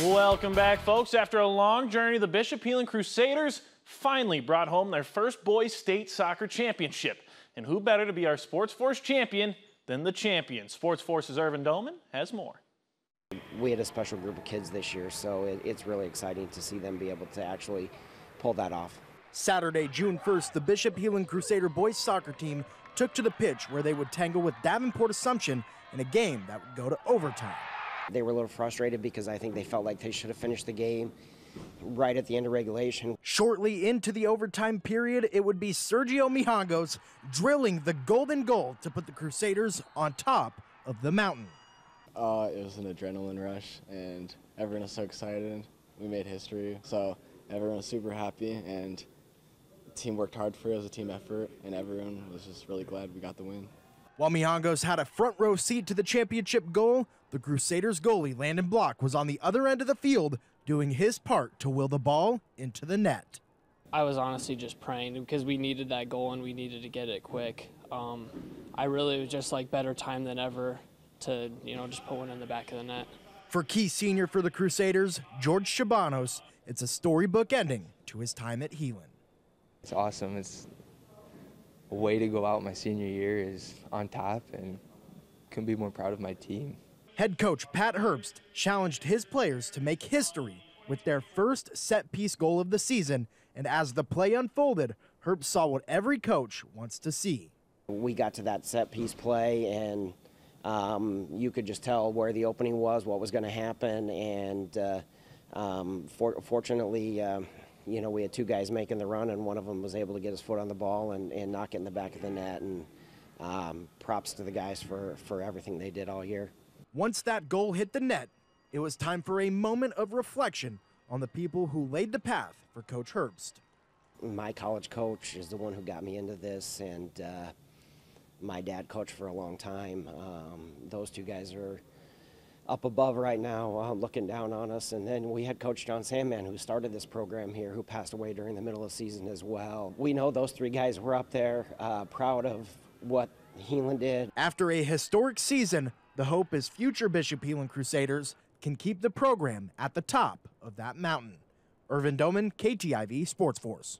Welcome back, folks. After a long journey, the Bishop Heelan Crusaders finally brought home their first boys state soccer championship. And who better to be our SportsFource champion than the champion? SportsFource's Irvin Dolman has more. We had a special group of kids this year, so it's really exciting to see them be able to actually pull that off. Saturday, June 1st, the Bishop Heelan Crusader boys soccer team took to the pitch where they would tangle with Davenport Assumption in a game that would go to overtime. They were a little frustrated because I think they felt like they should have finished the game right at the end of regulation. Shortly into the overtime period, it would be Sergio Mijangos drilling the golden goal to put the Crusaders on top of the mountain. It was an adrenaline rush, and everyone was so excited. We made history, so everyone was super happy, and the team worked hard for it. It was a team effort, and everyone was just really glad we got the win. While Mijangos had a front row seat to the championship goal, the Crusaders goalie Landon Block was on the other end of the field doing his part to will the ball into the net. I was honestly just praying because we needed that goal and we needed to get it quick. I really was just like better time than ever to, just put one in the back of the net. For key senior for the Crusaders, George Chabanos, it's a storybook ending to his time at Heelan. It's awesome. It's a way to go out my senior year is on top, and couldn't be more proud of my team. Head coach Pat Herbst challenged his players to make history with their first set-piece goal of the season, and as the play unfolded, Herbst saw what every coach wants to see. We got to that set-piece play, and you could just tell where the opening was, what was going to happen, and fortunately, we had two guys making the run, and one of them was able to get his foot on the ball and knock it in the back of the net, and props to the guys for everything they did all year. Once that goal hit the net, it was time for a moment of reflection on the people who laid the path for Coach Herbst. My college coach is the one who got me into this, and my dad coached for a long time. Those two guys are up above right now looking down on us. And then we had Coach John Sandman, who started this program here, who passed away during the middle of the season as well. We know those three guys were up there, proud of what Heelan did. After a historic season, the hope is future Bishop Heelan Crusaders can keep the program at the top of that mountain. Irvin Doman, KTIV SportsFource.